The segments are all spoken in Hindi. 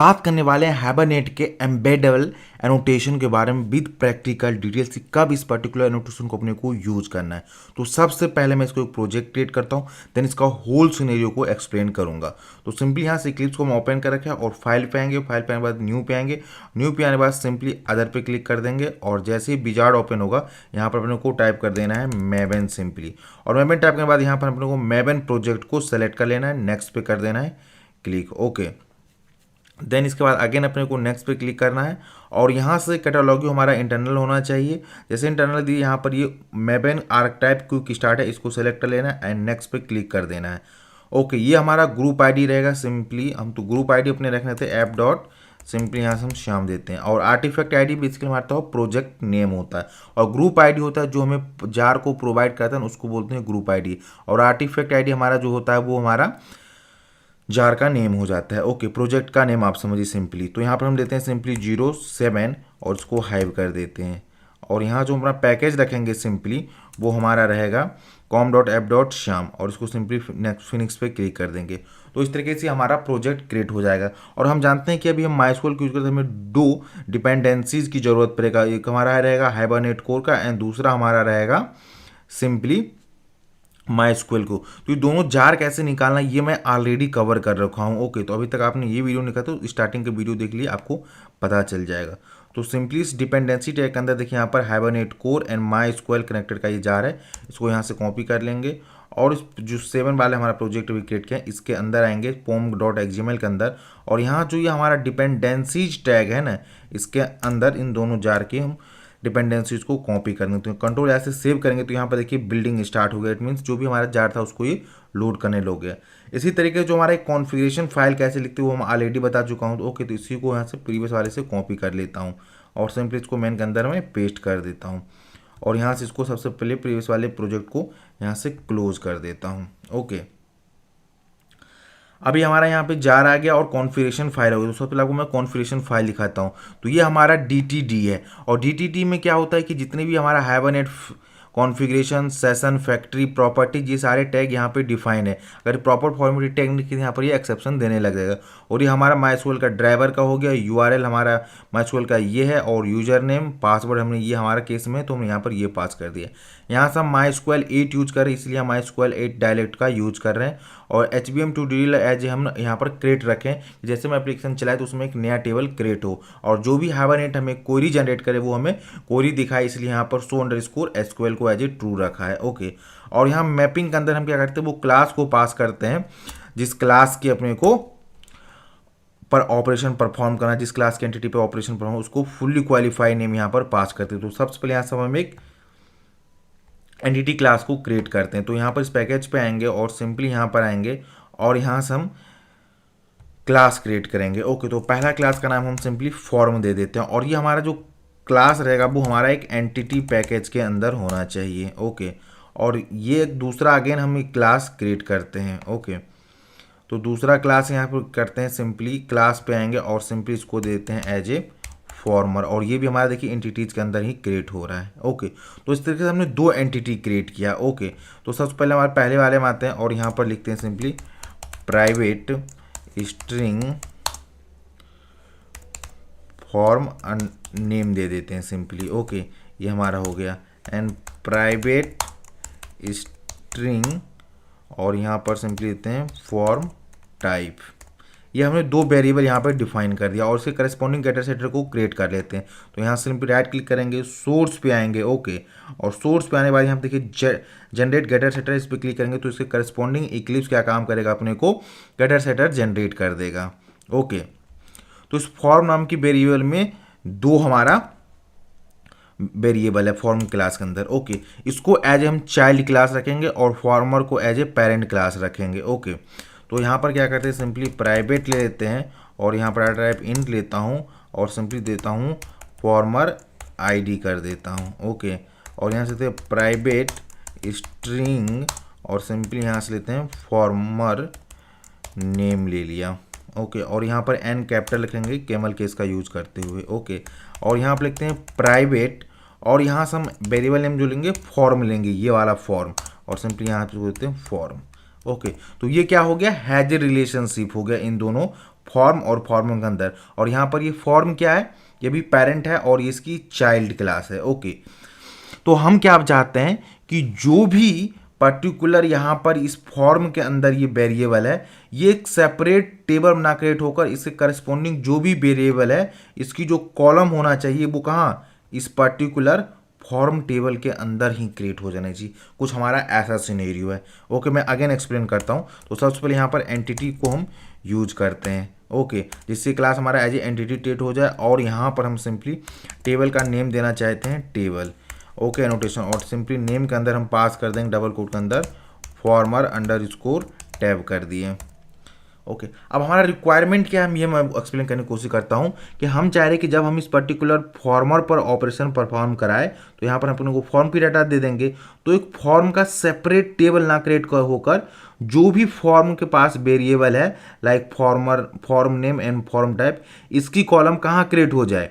बात करने वाले हैं हाइबरनेट के एम्बेडेबल एनोटेशन के बारे में विद प्रैक्टिकल डिटेल्स कि कब इस पर्टिकुलर एनोटेशन को अपने को यूज करना है। तो सबसे पहले मैं इसको एक प्रोजेक्ट क्रिएट करता हूँ, देन इसका होल सिनेरियो को एक्सप्लेन करूंगा। तो सिंपली यहाँ से इक्लिप्स को हम ओपन कर रखे हैं और फाइल पे आएंगे, फाइल पे आने के बाद न्यू पे आएंगे, न्यू पे आने के बाद सिंपली अदर पे क्लिक कर देंगे और जैसे ही विजार्ड ओपन होगा यहाँ पर अपने को टाइप कर देना है मेबेन सिंपली, और मेबेन टाइप करने के बाद यहाँ पर अपने को मेबेन प्रोजेक्ट को सेलेक्ट कर लेना है, नेक्स्ट पे कर देना है क्लिक, ओके। देन इसके बाद अगेन अपने को नेक्स्ट पे क्लिक करना है और यहाँ से कैटालॉग हमारा इंटरनल होना चाहिए। जैसे इंटरनल दी यहाँ पर ये मेबेन आर्कटाइप क्विक स्टार्ट है, इसको सेलेक्ट कर लेना है एंड नेक्स्ट पे क्लिक कर देना है, ओके। ये हमारा ग्रुप आईडी रहेगा। सिंपली हम तो ग्रुप आईडी अपने रखने थे ऐप डॉट, सिंपली यहाँ से हम श्याम देते हैं। और आर्टिफैक्ट आईडी बेसिकली हमारा प्रोजेक्ट नेम होता है और ग्रुप आईडी होता है जो हमें जार को प्रोवाइड करता है उसको बोलते हैं ग्रुप आईडी, और आर्टिफैक्ट आईडी हमारा जो होता है वो हमारा जार का नेम हो जाता है, ओके। प्रोजेक्ट का नेम आप समझिए सिंपली। तो यहाँ पर हम देते हैं सिंपली 07 और इसको हाइव कर देते हैं। और यहाँ जो हमारा पैकेज रखेंगे सिंपली वो हमारा रहेगा com.app.sham और इसको सिंपली नेक्स्ट फिनिक्स पे क्लिक कर देंगे। तो इस तरीके से हमारा प्रोजेक्ट क्रिएट हो जाएगा। और हम जानते हैं कि अभी हम MySQL यूज करते हैं, हमें दो डिपेंडेंसीज की जरूरत पड़ेगा। एक हमारा रहेगा हाइबरनेट कोर का एंड दूसरा हमारा रहेगा सिंपली MySQL को। तो ये दोनों जार कैसे निकालना ये मैं ऑलरेडी कवर कर रखा हूँ, ओके। तो अभी तक आपने ये वीडियो निकाला तो स्टार्टिंग के वीडियो देख लिए, आपको पता चल जाएगा। तो सिंपली इस डिपेंडेंसी टैग के अंदर देखिए यहाँ पर hibernate core and MySQL connected का ये जार है, इसको यहाँ से कॉपी कर लेंगे और इस जो 7 वाले हमारा प्रोजेक्ट भी क्रिएट किया है इसके अंदर आएंगे pom.xml के अंदर, और यहाँ जो ये हमारा डिपेंडेंसीज टैग है ना इसके अंदर इन दोनों जार के हम डिपेंडेंसीज को कॉपी करने, तो कंट्रोल ऐसे सेव करेंगे तो यहाँ पर देखिए बिल्डिंग स्टार्ट हो गया। इट मीन्स जो भी हमारा जार था उसको ये लोड करने लग गया। इसी तरीके से जो हमारा एक कॉन्फ़िगरेशन फाइल कैसे लिखते हैं वो मैं ऑलरेडी बता चुका हूँ, तो ओके। तो इसी को यहाँ से प्रीवियस वाले से कॉपी कर लेता हूँ और सिंपली इसको मेन के अंदर में पेस्ट कर देता हूँ और यहाँ से इसको सबसे पहले प्रीवियस वाले प्रोजेक्ट को यहाँ से क्लोज कर देता हूँ, ओके। अभी हमारा यहाँ पे जार आ गया और कॉन्फ़िगरेशन फाइल हो गई। तो सबसे पहले आपको मैं कॉन्फ़िगरेशन फाइल दिखाता हूँ। तो ये हमारा DTD है और DTD में क्या होता है कि जितने भी हमारा hibernate configuration session factory properties ये सारे टैग यहाँ पे डिफाइन है। अगर प्रॉपर फॉर्मेट टैग नहीं यहाँ पर ये एक्सेप्शन देने लग जाएगा। और ये हमारा MySQL का ड्राइवर का हो गया, URL हमारा MySQL का ये है और यूजर नेम पासवर्ड हमने ये हमारा केस में तो हमने यहाँ पर ये पास कर दिया। यहाँ से हम MySQL 8 यूज कर रहे हैं इसलिए हम MySQL 8 डायलेक्ट का यूज कर रहे हैं और HBM2DL एज हम यहाँ पर क्रिएट रखें, जैसे मैं एप्लीकेशन चलाए तो उसमें एक नया टेबल क्रिएट हो और जो भी हाइबरनेट हमें क्वेरी जनरेट करे वो हमें क्वेरी दिखाए, इसलिए यहाँ पर show_SQL को एज ए ट्रू रखा है, ओके। और यहाँ मैपिंग के अंदर हम क्या करते हैं वो क्लास को पास करते हैं जिस क्लास की अपने को पर ऑपरेशन परफॉर्म करना, जिस क्लास की एंटिटी पर ऑपरेशन परफॉर्म उसको फुल्ली क्वालिफाई नेम यहाँ पर पास करते हैं। तो सबसे पहले यहाँ से हम एक एंटिटी क्लास को क्रिएट करते हैं। तो यहाँ पर इस पैकेज पे आएंगे और सिंपली यहाँ पर आएंगे और यहाँ से हम क्लास क्रिएट करेंगे, ओके। तो पहला क्लास का नाम हम सिंपली फॉर्म दे देते हैं और ये हमारा जो क्लास रहेगा वो हमारा एक एंटिटी पैकेज के अंदर होना चाहिए, ओके। और ये दूसरा अगेन हम एक क्लास क्रिएट करते हैं, ओके। तो दूसरा क्लास यहाँ पर करते हैं, सिंपली क्लास पे आएंगे और सिंपली इसको देते हैं एज ए फॉर्मर और ये भी हमारा देखिए एंटिटीज के अंदर ही क्रिएट हो रहा है, ओके। तो इस तरीके से हमने दो एंटिटी क्रिएट किया, ओके। तो सबसे पहले हमारे पहले वाले में आते हैं और यहाँ पर लिखते हैं simply private string form name दे देते हैं सिंपली, ओके। ये हमारा हो गया एंड प्राइवेट स्ट्रिंग और यहाँ पर सिंपली देते हैं फॉर्म टाइप। ये हमने दो वेरिएबल यहाँ पर डिफाइन कर दिया और उसके करस्पॉन्डिंग गेटर सेटर को क्रिएट कर लेते हैं। तो यहाँ से सिंपली राइट क्लिक करेंगे, सोर्स पे आएंगे, ओके। और सोर्स पे आने के बाद यहाँ देखिए जनरेट गेटर सेटर, इस पर क्लिक करेंगे तो इसके करस्पॉन्डिंग इक्लिप्स क्या काम करेगा, अपने को गेटर सेटर जनरेट कर देगा, ओके। तो इस फॉर्म नाम की वेरिएबल में दो हमारा वेरिएबल है फॉर्म क्लास के अंदर, ओके। इसको एज ए हम चाइल्ड क्लास रखेंगे और फॉर्मर को एज ए पेरेंट क्लास रखेंगे, ओके। तो यहाँ पर क्या करते हैं सिंपली प्राइवेट ले लेते हैं और यहाँ पर टाइप इंट लेता हूँ और सिंपली देता हूँ फॉर्मर आईडी कर देता हूँ, ओके। और यहाँ से देते हैं प्राइवेट स्ट्रिंग और सिंपली यहाँ से लेते हैं फॉर्मर नेम ले लिया, ओके। और यहाँ पर एन कैपिटल लिखेंगे कैमल केस का यूज करते हुए, ओके। और यहाँ पर लिखते हैं प्राइवेट और यहाँ से हम वेरिएबल नेम जो लेंगे फॉर्म लेंगे, ये वाला फॉर्म, और सिंपली यहाँ पे बोलते हैं फॉर्म, ओके। तो ये क्या हो गया, हैज ए रिलेशनशिप हो गया इन दोनों फॉर्म और फॉर्म के अंदर, और यहाँ पर ये फॉर्म क्या है, ये भी पेरेंट है और ये इसकी चाइल्ड क्लास है। ओके, तो हम क्या चाहते हैं कि जो भी पर्टिकुलर यहाँ पर इस फॉर्म के अंदर ये वेरिएबल है, ये एक सेपरेट टेबल ना क्रिएट होकर इसके करस्पॉन्डिंग जो भी वेरिएबल है इसकी जो कॉलम होना चाहिए वो कहाँ, इस पर्टिकुलर फॉर्म टेबल के अंदर ही क्रिएट हो जाना चाहिए। कुछ हमारा ऐसा सिनेरियो है। ओके, मैं अगेन एक्सप्लेन करता हूँ। तो सबसे पहले यहाँ पर एंटिटी को हम यूज करते हैं। ओके, जिससे क्लास हमारा एज ए एंटिटी ट्रीट हो जाए, और यहाँ पर हम सिंपली टेबल का नेम देना चाहते हैं टेबल। ओके, एनोटेशन, और सिंपली नेम के अंदर हम पास कर देंगे डबल कोट के अंदर फॉर्मर अंडर स्कोर टैब कर दिए। ओके, अब हमारा रिक्वायरमेंट क्या है, ये मैं एक्सप्लेन करने की कोशिश करता हूँ कि हम चाह रहे हैं कि जब हम इस पर्टिकुलर फॉर्मर पर ऑपरेशन परफॉर्म कराए तो यहाँ पर हम अपने को फॉर्म की डाटा दे देंगे। तो एक फॉर्म का सेपरेट टेबल ना क्रिएट होकर जो भी फॉर्म के पास वेरिएबल है like farmer, form name and form type, इसकी कॉलम कहाँ क्रिएट हो जाए,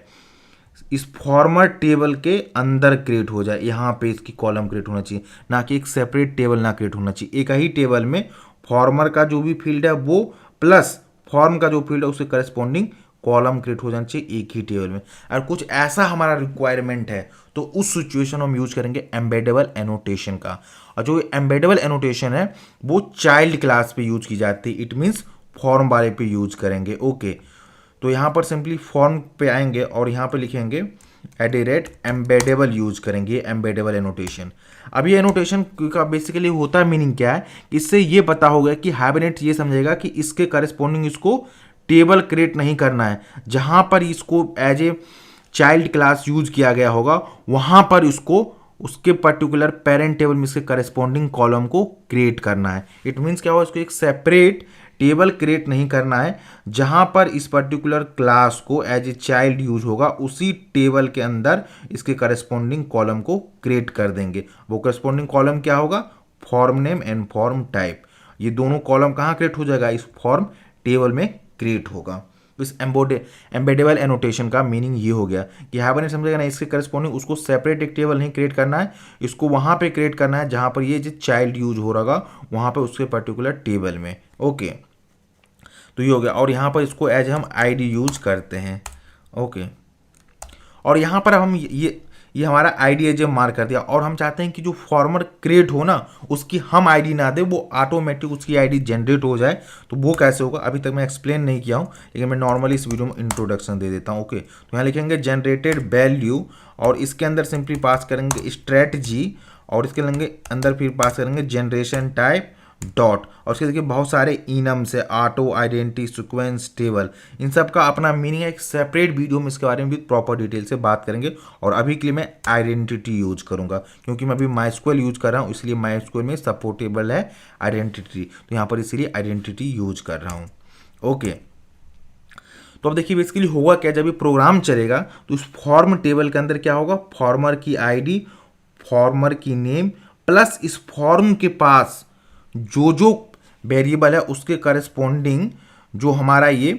इस फॉर्मर टेबल के अंदर क्रिएट हो जाए। यहाँ पे इसकी कॉलम क्रिएट होना चाहिए, ना कि एक सेपरेट टेबल ना क्रिएट होना चाहिए। एक ही टेबल में फॉर्मर का जो भी फील्ड है वो प्लस फॉर्म का जो फील्ड है उसके करस्पॉन्डिंग कॉलम क्रिएट हो जाना चाहिए एक ही टेबल में। और कुछ ऐसा हमारा रिक्वायरमेंट है तो उस सिचुएशन में हम यूज करेंगे एम्बेडेबल एनोटेशन का। और जो एम्बेडेबल एनोटेशन है वो चाइल्ड क्लास पे यूज की जाती है, इट मीन्स फॉर्म वाले पे यूज करेंगे। ओके, तो यहाँ पर सिंपली फॉर्म पे आएंगे और यहाँ पे लिखेंगे @एम्बेडेबल यूज करेंगे एम्बेडेबल एनोटेशन। अब ये एनोटेशन का बेसिकली होता है मीनिंग क्या है, इससे ये पता होगा कि हाइबरनेट ये समझेगा कि इसके करस्पॉन्डिंग इसको टेबल क्रिएट नहीं करना है, जहाँ पर इसको as a child class use किया गया होगा वहाँ पर इसको उसके पर्टिकुलर पेरेंट टेबल में इसके करस्पॉन्डिंग कॉलम को क्रिएट करना है। इट मीन्स क्या होगा, इसको एक सेपरेट टेबल क्रिएट नहीं करना है, जहां पर इस पर्टिकुलर क्लास को एज ए चाइल्ड यूज होगा उसी टेबल के अंदर इसके करस्पॉन्डिंग कॉलम को क्रिएट कर देंगे। वो करस्पॉन्डिंग कॉलम क्या होगा, form name and form type. ये दोनों कॉलम कहाँ क्रिएट हो जाएगा, इस फॉर्म टेबल में क्रिएट होगा। इस एम्बेडेबल एनोटेशन का मीनिंग ये हो गया कि हाइबरनेट समझेगा ना इसके करस्पॉन्डिंग उसको सेपरेट एक टेबल नहीं क्रिएट करना है, इसको वहां पे क्रिएट करना है जहां पर ये जो चाइल्ड यूज हो रहा वहां पे उसके पर्टिकुलर टेबल में। ओके, तो ये हो गया। और यहाँ पर इसको एज हम आईडी यूज करते हैं। ओके, और यहाँ पर हम ये हमारा आईडी एज मार्क कर दिया, और हम चाहते हैं कि जो फॉर्मर क्रिएट हो ना उसकी हम आईडी ना दे, वो ऑटोमेटिक उसकी आईडी जनरेट हो जाए। तो वो कैसे होगा अभी तक मैं एक्सप्लेन नहीं किया हूँ, लेकिन मैं नॉर्मली इस वीडियो में इंट्रोडक्शन दे देता हूँ। ओके, तो यहाँ लिखेंगे जनरेटेड वैल्यू, और इसके अंदर सिंपली पास करेंगे स्ट्रेटजी, और इसके अंदर फिर पास करेंगे जनरेशन टाइप डॉट, और उसके देखिए बहुत सारे इनम्स है, ऑटो, आइडेंटिटी, सीक्वेंस, टेबल, इन सब का अपना मीनिंग है। एक सेपरेट वीडियो में इसके बारे में भी प्रॉपर डिटेल से बात करेंगे। और अभी के लिए मैं आइडेंटिटी यूज करूंगा क्योंकि मैं अभी माइस्क्वेल यूज कर रहा हूँ, इसलिए माइस्क्वेल में सपोर्टेबल है आइडेंटिटी, तो यहाँ पर इसीलिए आइडेंटिटी यूज कर रहा हूँ। ओके, तो अब देखिए बेसिकली होगा क्या, जब ये प्रोग्राम चलेगा तो उस फॉर्म टेबल के अंदर क्या होगा, फॉर्मर की आईडी, फॉर्मर की नेम, प्लस इस फॉर्म के पास जो वेरिएबल है उसके करस्पॉन्डिंग जो हमारा ये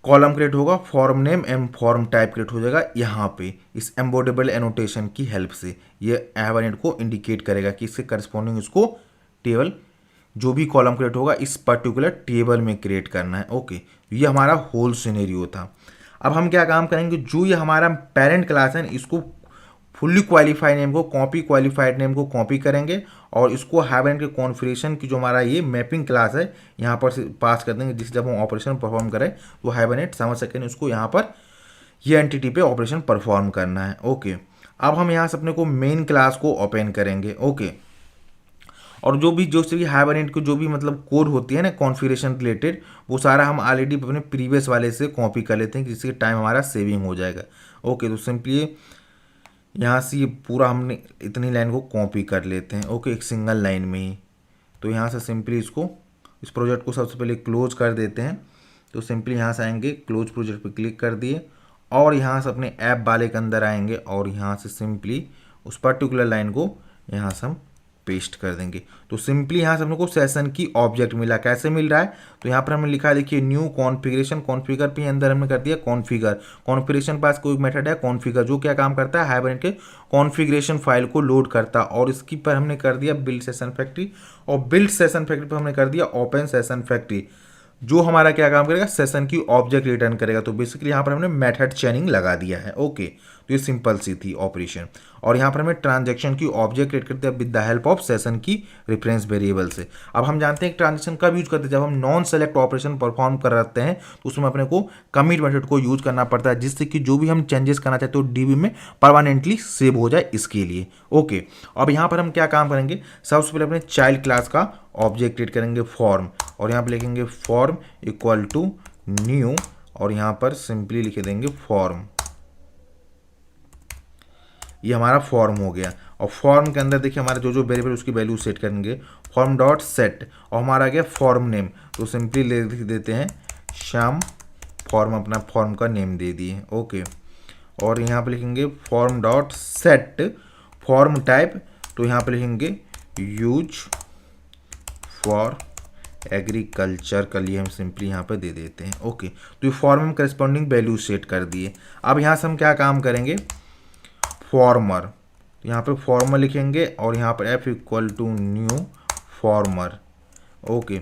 कॉलम क्रिएट होगा, form name and form type create हो जाएगा यहाँ पे इस एम्बेडेबल एनोटेशन की हेल्प से। ये हाइबरनेट को इंडिकेट करेगा कि इसके करस्पॉन्डिंग इसको टेबल जो भी कॉलम क्रिएट होगा इस पर्टिकुलर टेबल में क्रिएट करना है। ओके, ये हमारा होल सिनेरियो था। अब हम क्या काम करेंगे, जो ये हमारा पेरेंट क्लास है इसको फुल्ली क्वालिफाइड नेम को कॉपी, क्वालिफाइड नेम को कॉपी करेंगे, और इसको हाइबरनेट के कॉन्फ़िगरेशन की जो हमारा ये मैपिंग क्लास है यहाँ पर से पास कर देंगे, जिससे जब हम ऑपरेशन परफॉर्म करें तो हाइबरनेट समझ सकें उसको यहाँ पर ये एंटिटी पे ऑपरेशन परफॉर्म करना है। ओके, अब हम यहाँ से अपने को मेन क्लास को ओपन करेंगे। ओके, और जो भी हाइबरनेट को जो भी मतलब कोड होती है ना कॉन्फ़िगरेशन रिलेटेड, वो सारा हम ऑलरेडी अपने प्रीवियस वाले से कॉपी कर लेते हैं, जिससे टाइम हमारा सेविंग हो जाएगा। ओके, तो सिंपली यहाँ से ये पूरा हमने इतनी लाइन को कॉपी कर लेते हैं। ओके, एक सिंगल लाइन में ही। तो यहाँ से सिंपली इस प्रोजेक्ट को सबसे पहले क्लोज कर देते हैं। तो सिंपली यहाँ से आएंगे, क्लोज प्रोजेक्ट पे क्लिक कर दिए, और यहाँ से अपने ऐप वाले के अंदर आएंगे, और यहाँ से सिंपली उस पर्टिकुलर लाइन को यहाँ से हम पेस्ट कर देंगे। तो सिंपली यहाँ से हम लोग को सेशन की ऑब्जेक्ट मिला। कैसे मिल रहा है, तो यहाँ पर हमने लिखा है देखिए न्यू कॉन्फ़िगरेशन, कॉन्फ़िगर पे अंदर हमने कर दिया कॉन्फ़िगर। कॉन्फ़िगरेशन पास कोई मेथड है कॉन्फ़िगर, जो क्या काम करता है, हाइबरनेट के कॉन्फ़िगरेशन फाइल को लोड करता है, और इसकी पर हमने कर दिया बिल्ड सेशन फैक्ट्री, और बिल्ड सेशन फैक्ट्री पर हमने कर दिया ओपन सेशन फैक्ट्री। जो हमारा क्या काम करेगा, सेशन की ऑब्जेक्ट रिटर्न करेगा। तो बेसिकली यहाँ पर हमने मेथड चेनिंग लगा दिया है। ओके, तो ये सिंपल सी थी ऑपरेशन। और यहाँ पर हमें ट्रांजैक्शन की ऑब्जेक्ट क्रिएट करते हैं with the help of session की रेफरेंस वेरिएबल से। अब हम जानते हैं कि ट्रांजैक्शन कब यूज करते हैं, जब हम नॉन सेलेक्ट ऑपरेशन परफॉर्म कर रहते हैं तो उसमें अपने को कमिट मेथड को यूज करना पड़ता है, जिससे कि जो भी हम चेंजेस करना चाहते हो डीबी में परमानेंटली सेव हो जाए इसके लिए। ओके, अब यहाँ पर हम क्या काम करेंगे, सबसे पहले अपने चाइल्ड क्लास का ऑब्जेक्ट क्रिएट करेंगे फॉर्म, और यहाँ पर लिखेंगे फॉर्म इक्वल टू न्यू, और यहाँ पर सिंपली लिख देंगे फॉर्म। ये हमारा फॉर्म हो गया। और फॉर्म के अंदर देखिए हमारा जो जो वेरिएबल उसकी वैल्यू सेट करेंगे, फॉर्म डॉट सेट, और हमारा आ गया फॉर्म नेम। तो सिंपली लिख देते हैं श्याम फॉर्म, अपना फॉर्म का नेम दे दिए। ओके, और यहाँ पे लिखेंगे form dot set form type, तो यहाँ पे लिखेंगे यूज फॉर एग्रीकल्चर का लिए हम सिंपली यहाँ पे दे देते हैं। ओके, तो ये फॉर्म में करस्पॉन्डिंग वैल्यू सेट कर दिए। अब यहाँ से हम क्या काम करेंगे, फॉर्मर, तो यहाँ पे फॉर्मर लिखेंगे और यहाँ पर F equal to new former. Okay,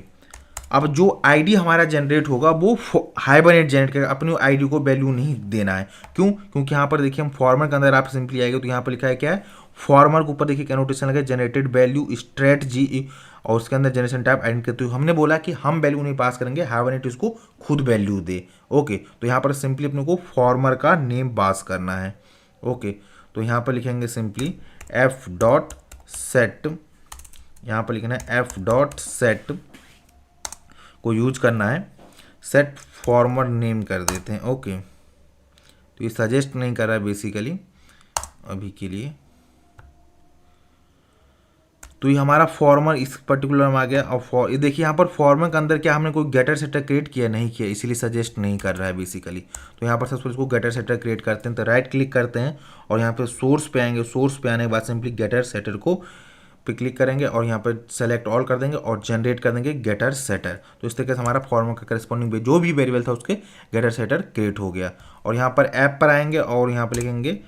अब जो आईडी हमारा जनरेट होगा वो हाइबरनेट जनरेट करेगा, अपनी आईडी को वैल्यू नहीं देना है। क्यों, क्योंकि यहाँ पर देखिए हम फॉर्मर के अंदर आप सिंपली आएगा तो यहाँ पर लिखा है क्या है, फॉर्मर के ऊपर देखिए कैनोटेशन लगा जनरेटेड वैल्यू स्ट्रेट जी, और उसके अंदर जनरेशन टाइप आइडेंटिटी। तो हमने बोला कि हम वैल्यू नहीं पास करेंगे, हाइबरनेट इसको खुद वैल्यू दे। ओके, तो यहाँ पर सिंपली अपने को फॉर्मर का नेम पास करना है। ओके, तो यहाँ पर लिखेंगे सिंपली एफ डॉट सेट, यहाँ पर लिखना है एफ डॉट सेट को यूज करना है, सेट फॉर्मर नेम कर देते हैं। ओके, तो ये सजेस्ट नहीं कर रहा है बेसिकली अभी के लिए। तो ये हमारा फॉर्मर इस पर्टिकुलर में आ गया। और ये देखिए यहाँ पर फॉर्मर के अंदर क्या हमने कोई गेटर सेटर क्रिएट किया नहीं किया, इसीलिए सजेस्ट नहीं कर रहा है बेसिकली। तो यहाँ पर सबसे पहले इसको गेटर सेटर क्रिएट करते हैं, तो राइट क्लिक करते हैं और यहाँ पे सोर्स पे आएंगे। सोर्स पे आने के बाद सिंपली गेटर सेटर को पे क्लिक करेंगे और यहाँ पर सेलेक्ट ऑल कर देंगे और जनरेट कर देंगे गेटर सेटर। तो इस तरीके से हमारा फॉर्मर का करस्पॉन्डिंग जो भी वेरिएबल था उसके गेटर सेटर क्रिएट हो गया। और यहाँ पर ऐप पर आएंगे और यहाँ पर लिखेंगे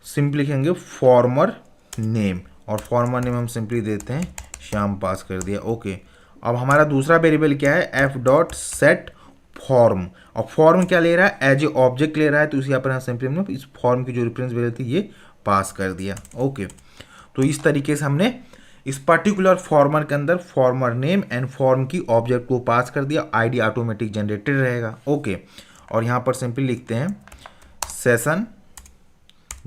सिंपली लिखेंगे फॉर्मर नेम, और फॉर्मर नेम हम सिंपली देते हैं श्याम, पास कर दिया। ओके, अब हमारा दूसरा वेरिएबल क्या है, एफ डॉट सेट फॉर्म, और फॉर्म क्या ले रहा है, एज ए ऑब्जेक्ट ले रहा है। तो इसी यहाँ पर सिंपली हमने इस फॉर्म की जो रेफरेंस वेरिएबल थी ये पास कर दिया। ओके, तो इस तरीके से हमने इस पर्टिकुलर फॉर्मर के अंदर फॉर्मर नेम एंड फॉर्म की ऑब्जेक्ट को पास कर दिया, आईडी ऑटोमेटिक जनरेटेड रहेगा। ओके, और यहाँ पर सिंपली लिखते हैं सेशन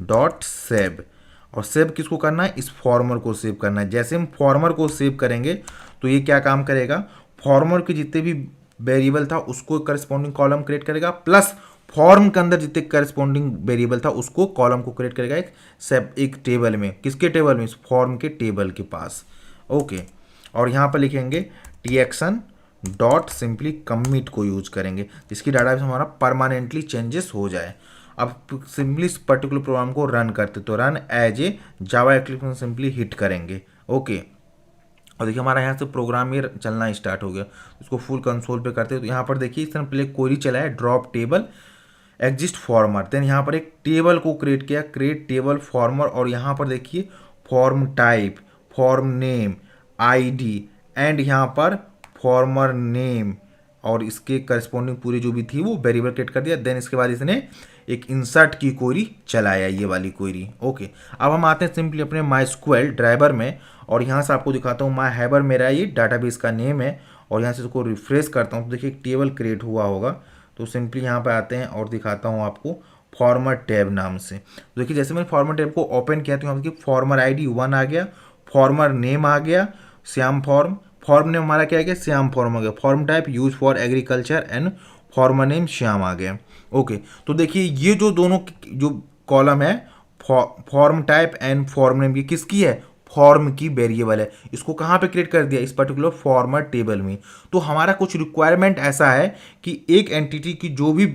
डॉट सेव, और सेव किसको करना है, इस फॉर्मर को सेव करना है। जैसे हम फॉर्मर को सेव करेंगे तो ये क्या काम करेगा, फॉर्मर के जितने भी वेरिएबल था उसको करस्पॉन्डिंग कॉलम क्रिएट करेगा, प्लस फॉर्म के अंदर जितने करस्पॉन्डिंग वेरिएबल था उसको कॉलम को क्रिएट करेगा एक टेबल में। किसके टेबल में, इस फॉर्म के टेबल के पास। ओके, और यहाँ पर लिखेंगे टीएक्शन डॉट सिंपली कमिट को यूज करेंगे, जिसकी डाटाबेस हमारा परमानेंटली चेंजेस हो जाए। अब सिंपली इस पर्टिकुलर प्रोग्राम को रन करते, तो run as a Java application simply hit करेंगे। ओके, और देखिए हमारा यहाँ से प्रोग्राम ये चलना स्टार्ट हो गया। इसको फुल कंसोल पे करते हैं तो यहाँ पर देखिए इस तरह पहले क्वेरी चला है drop table exist former, then यहाँ पर एक टेबल को क्रिएट किया, क्रिएट टेबल फॉर्मर, और यहाँ पर देखिए form type, form name, ID and यहाँ पर फॉर्मर नेम, और इसके करस्पॉन्डिंग पूरी जो भी थी वो वेरिएबल क्रिएट कर दिया। देन इसके बाद इसने एक इंसर्ट की क्वेरी चलाया, ये वाली क्वेरी। ओके, अब हम आते हैं सिंपली अपने माई ड्राइवर में, और यहाँ से आपको दिखाता हूँ माई हैबर मेरा ये डाटाबेस का नेम है, और यहाँ से इसको रिफ्रेश करता हूँ तो देखिए एक टेबल क्रिएट हुआ होगा। तो सिंपली यहाँ पे आते हैं और दिखाता हूँ आपको फॉर्मर टैब नाम से। तो देखिए जैसे मैंने फॉर्मर टैब को ओपन किया तो यहाँ देखिए फॉर्मर आईडी 1 आ गया, फॉर्मर नेम आ गया श्याम फॉर्म, फॉर्म नेम हमारा क्या आ गया श्याम फॉर्म आ गया, form type use for agriculture and farmer name Shyam आ गया। ओके, तो देखिए ये जो दोनों जो कॉलम है form type and form name, ये किसकी है, फॉर्म की वेरिएबल है। इसको कहाँ पे क्रिएट कर दिया, इस पर्टिकुलर फॉर्मर टेबल में। तो हमारा कुछ रिक्वायरमेंट ऐसा है कि एक एंटिटी की जो भी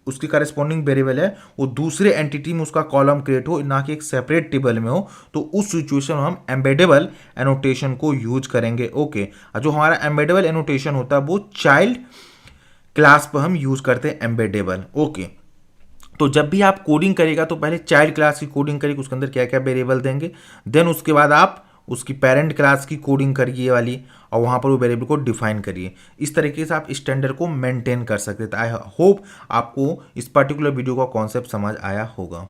उसकी करस्पॉन्डिंग वेरिएबल है वो दूसरे एंटिटी में उसका कॉलम क्रिएट हो, ना कि एक सेपरेट टेबल में हो। तो उस सिचुएशन में हम एम्बेडेबल एनोटेशन को यूज करेंगे। ओके, जो हमारा एम्बेडेबल एनोटेशन होता है वो चाइल्ड क्लास पर हम यूज करते हैं एम्बेडेबल। ओके, तो जब भी आप कोडिंग करेगा तो पहले चाइल्ड क्लास की कोडिंग करेगा, उसके अंदर क्या क्या वेरिएबल देंगे, देन उसके बाद आप उसकी पेरेंट क्लास की कोडिंग करिए वाली, और वहाँ पर वो वेरिएबल को डिफाइन करिए। इस तरीके से आप स्टैंडर्ड को मेंटेन कर सकते थे। आई होप आपको इस पर्टिकुलर वीडियो का कॉन्सेप्ट समझ आया होगा।